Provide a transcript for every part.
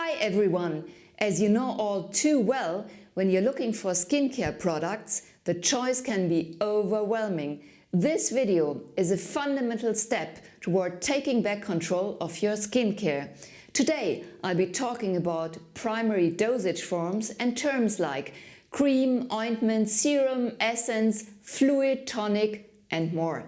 Hi everyone! As you know all too well, when you're looking for skincare products, the choice can be overwhelming. This video is a fundamental step toward taking back control of your skincare. Today I'll be talking about primary dosage forms and terms like cream, ointment, serum, essence, fluid, tonic and more.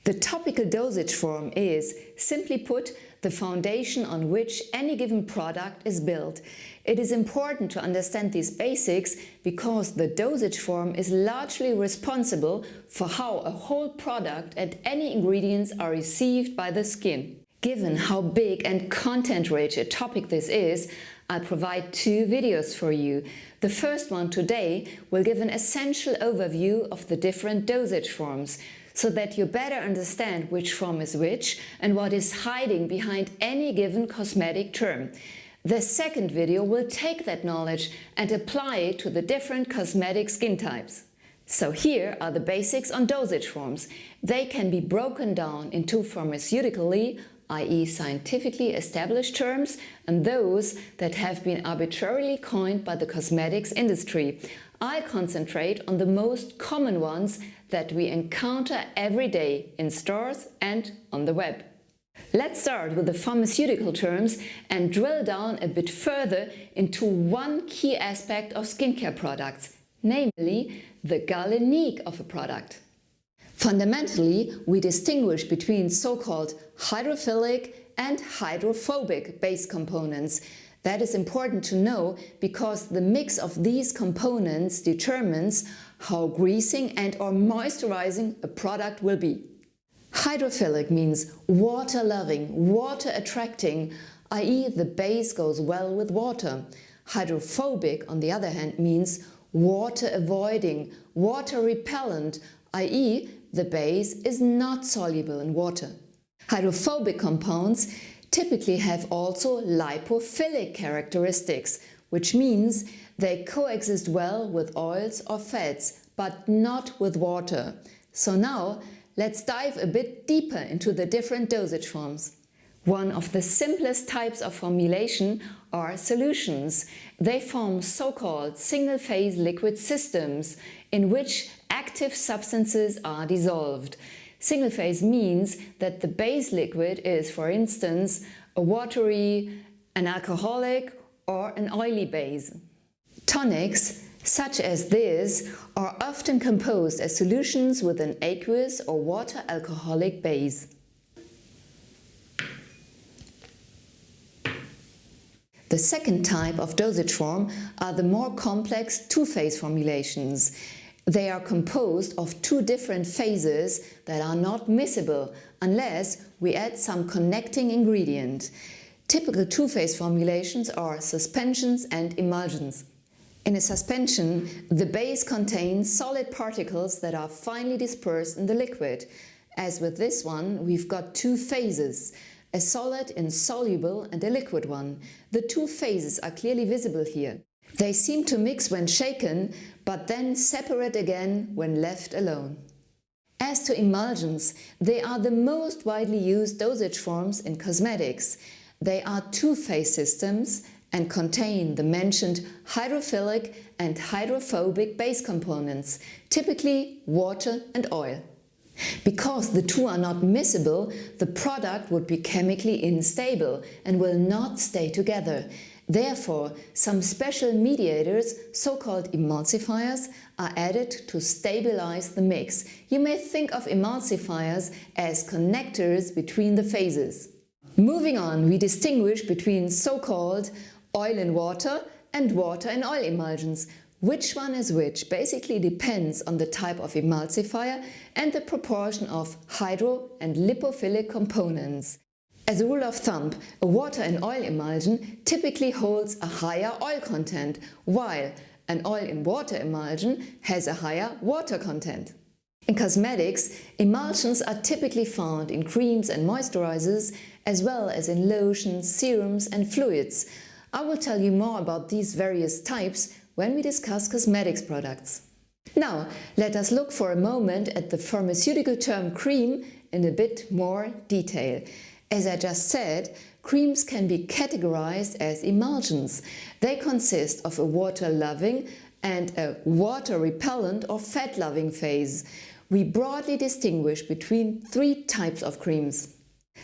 The topical dosage form is, simply put, the foundation on which any given product is built. It is important to understand these basics because the dosage form is largely responsible for how a whole product and any ingredients are received by the skin. Given how big and content-rich a topic this is, I'll provide two videos for you. The first one today will give an essential overview of the different dosage forms, so that you better understand which form is which and what is hiding behind any given cosmetic term. The second video will take that knowledge and apply it to the different cosmetic skin types. So here are the basics on dosage forms. They can be broken down into pharmaceutically, i.e. scientifically established terms, and those that have been arbitrarily coined by the cosmetics industry. I'll concentrate on the most common ones that we encounter every day in stores and on the web. Let's start with the pharmaceutical terms and drill down a bit further into one key aspect of skincare products, namely the galenique of a product. Fundamentally, we distinguish between so-called hydrophilic and hydrophobic base components. That is important to know because the mix of these components determines how greasing and/or moisturizing a product will be. Hydrophilic means water-loving, water-attracting, i.e. the base goes well with water. Hydrophobic, on the other hand, means water-avoiding, water-repellent, i.e. the base is not soluble in water. Hydrophobic compounds typically have also lipophilic characteristics, which means they coexist well with oils or fats, but not with water. So now let's dive a bit deeper into the different dosage forms. One of the simplest types of formulation are solutions. They form so-called single-phase liquid systems in which active substances are dissolved. Single-phase means that the base liquid is, for instance, a watery, an alcoholic or an oily base. Tonics, such as this, are often composed as solutions with an aqueous or water alcoholic base. The second type of dosage form are the more complex two-phase formulations. They are composed of two different phases that are not miscible unless we add some connecting ingredient. Typical two-phase formulations are suspensions and emulsions. In a suspension, the base contains solid particles that are finely dispersed in the liquid. As with this one, we've got two phases, a solid insoluble and a liquid one. The two phases are clearly visible here. They seem to mix when shaken, but then separate again when left alone. As to emulsions, they are the most widely used dosage forms in cosmetics. They are two-phase systems and contain the mentioned hydrophilic and hydrophobic base components, typically water and oil. Because the two are not miscible, the product would be chemically unstable and will not stay together. Therefore, some special mediators, so-called emulsifiers, are added to stabilize the mix. You may think of emulsifiers as connectors between the phases. Moving on, we distinguish between so-called oil and water and oil emulsions. Which one is which basically depends on the type of emulsifier and the proportion of hydro and lipophilic components. As a rule of thumb, a water and oil emulsion typically holds a higher oil content, while an oil in water emulsion has a higher water content. In cosmetics, emulsions are typically found in creams and moisturizers, as well as in lotions, serums and fluids. I will tell you more about these various types when we discuss cosmetics products. Now, let us look for a moment at the pharmaceutical term cream in a bit more detail. As I just said, creams can be categorized as emulsions. They consist of a water-loving and a water-repellent or fat-loving phase. We broadly distinguish between three types of creams.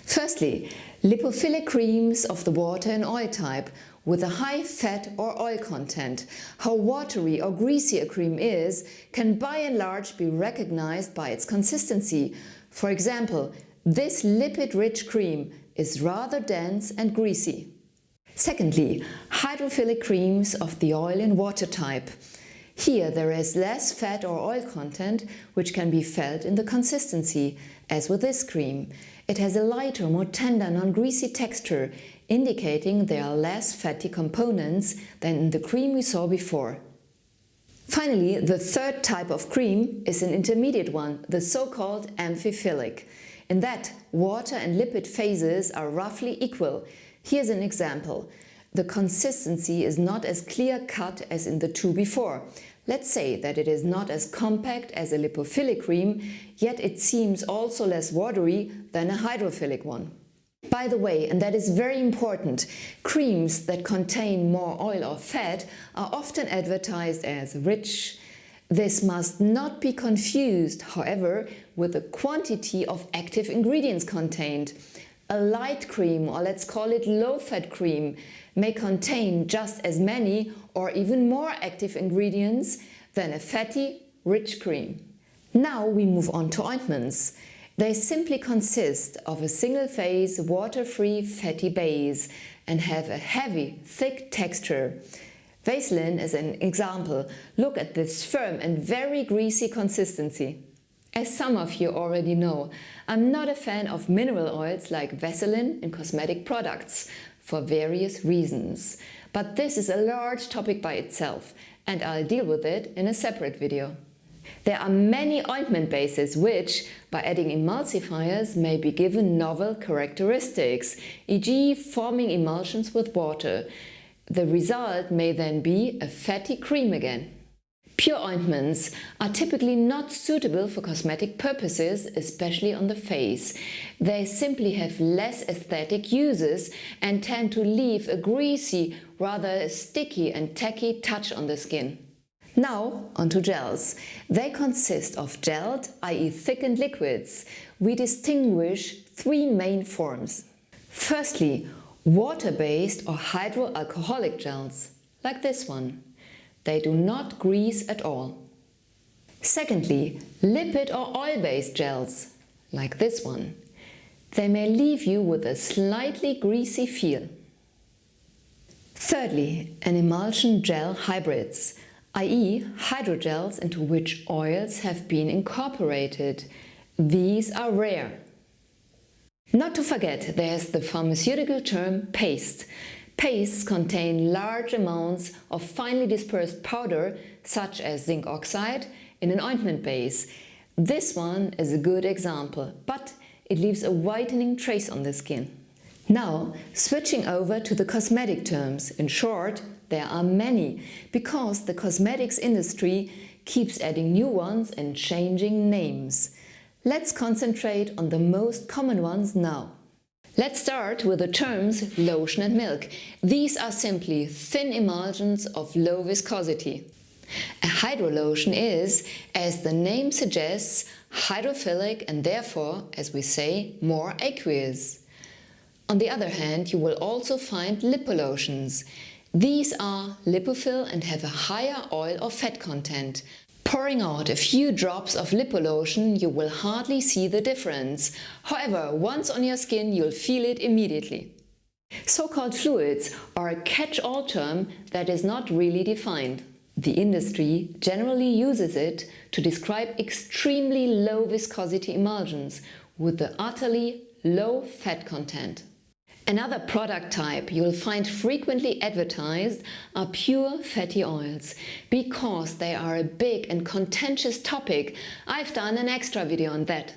Firstly, lipophilic creams of the water and oil type with a high fat or oil content. How watery or greasy a cream is can by and large be recognized by its consistency. For example, this lipid-rich cream is rather dense and greasy. Secondly, hydrophilic creams of the oil and water type. Here there is less fat or oil content, which can be felt in the consistency, as with this cream. It has a lighter, more tender, non-greasy texture, indicating there are less fatty components than in the cream we saw before. Finally, the third type of cream is an intermediate one, the so-called amphiphilic. In that, water and lipid phases are roughly equal. Here's an example. The consistency is not as clear-cut as in the two before. Let's say that it is not as compact as a lipophilic cream, yet it seems also less watery than a hydrophilic one. By the way, and that is very important, creams that contain more oil or fat are often advertised as rich. This must not be confused, however, with the quantity of active ingredients contained. A light cream, or let's call it low-fat cream, may contain just as many or even more active ingredients than a fatty, rich cream. Now we move on to ointments. They simply consist of a single-phase, water-free fatty base and have a heavy, thick texture. Vaseline is an example. Look at this firm and very greasy consistency. As some of you already know, I'm not a fan of mineral oils like Vaseline in cosmetic products for various reasons. But this is a large topic by itself, and I'll deal with it in a separate video. There are many ointment bases which, by adding emulsifiers, may be given novel characteristics, e.g. forming emulsions with water. The result may then be a fatty cream again. Pure ointments are typically not suitable for cosmetic purposes, especially on the face. They simply have less aesthetic uses and tend to leave a greasy, rather sticky and tacky touch on the skin. Now onto gels. They consist of gelled, i.e. thickened liquids. We distinguish three main forms. Firstly, water-based or hydroalcoholic gels, like this one. They do not grease at all. Secondly, lipid or oil-based gels, like this one. They may leave you with a slightly greasy feel. Thirdly, an emulsion gel hybrids, i.e. hydrogels into which oils have been incorporated. These are rare. Not to forget, there's the pharmaceutical term paste. Pastes contain large amounts of finely dispersed powder, such as zinc oxide, in an ointment base. This one is a good example, but it leaves a whitening trace on the skin. Now, switching over to the cosmetic terms. In short, there are many, because the cosmetics industry keeps adding new ones and changing names. Let's concentrate on the most common ones now. Let's start with the terms lotion and milk. These are simply thin emulsions of low viscosity. A hydrolotion is, as the name suggests, hydrophilic and therefore, as we say, more aqueous. On the other hand, you will also find lipolotions. These are lipophil and have a higher oil or fat content. Pouring out a few drops of lipolotion, you will hardly see the difference. However, once on your skin, you'll feel it immediately. So-called fluids are a catch-all term that is not really defined. The industry generally uses it to describe extremely low viscosity emulsions with the utterly low fat content. Another product type you will find frequently advertised are pure fatty oils. Because they are a big and contentious topic, I've done an extra video on that.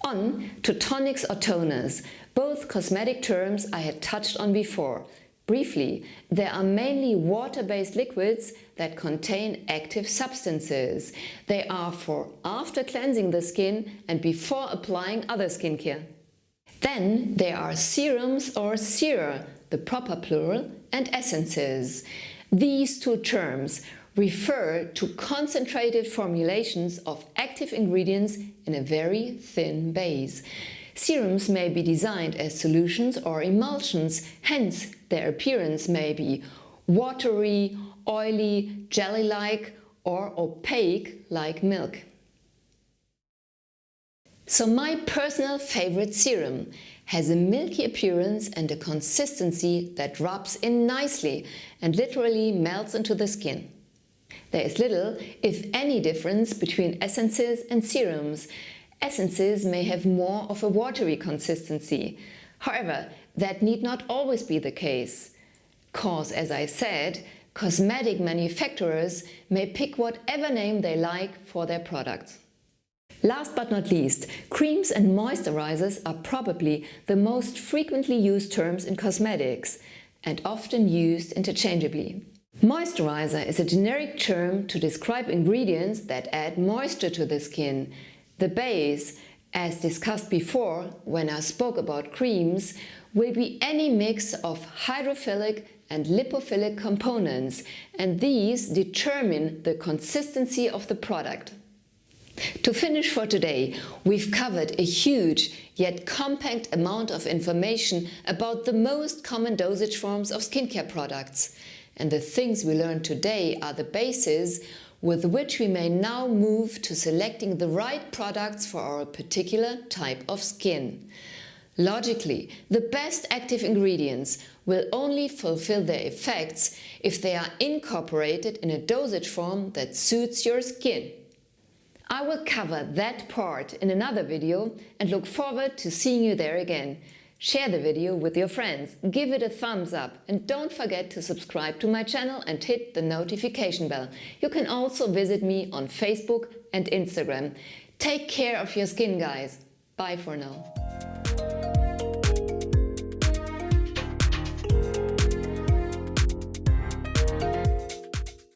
On to tonics or toners, both cosmetic terms I had touched on before. Briefly, there are mainly water-based liquids that contain active substances. They are for after cleansing the skin and before applying other skincare. Then there are serums or sera, the proper plural, and essences. These two terms refer to concentrated formulations of active ingredients in a very thin base. Serums may be designed as solutions or emulsions, hence their appearance may be watery, oily, jelly-like, or opaque like milk. So my personal favorite serum has a milky appearance and a consistency that rubs in nicely and literally melts into the skin. There is little, if any, difference between essences and serums. Essences may have more of a watery consistency. However, that need not always be the case. Cause, as I said, cosmetic manufacturers may pick whatever name they like for their products. Last but not least, creams and moisturizers are probably the most frequently used terms in cosmetics and often used interchangeably. Moisturizer is a generic term to describe ingredients that add moisture to the skin. The base, as discussed before when I spoke about creams, will be any mix of hydrophilic and lipophilic components, and these determine the consistency of the product. To finish for today, we've covered a huge yet compact amount of information about the most common dosage forms of skincare products. And the things we learned today are the basis with which we may now move to selecting the right products for our particular type of skin. Logically, the best active ingredients will only fulfill their effects if they are incorporated in a dosage form that suits your skin. I will cover that part in another video and look forward to seeing you there again. Share the video with your friends, give it a thumbs up, and don't forget to subscribe to my channel and hit the notification bell. You can also visit me on Facebook and Instagram. Take care of your skin, guys. Bye for now.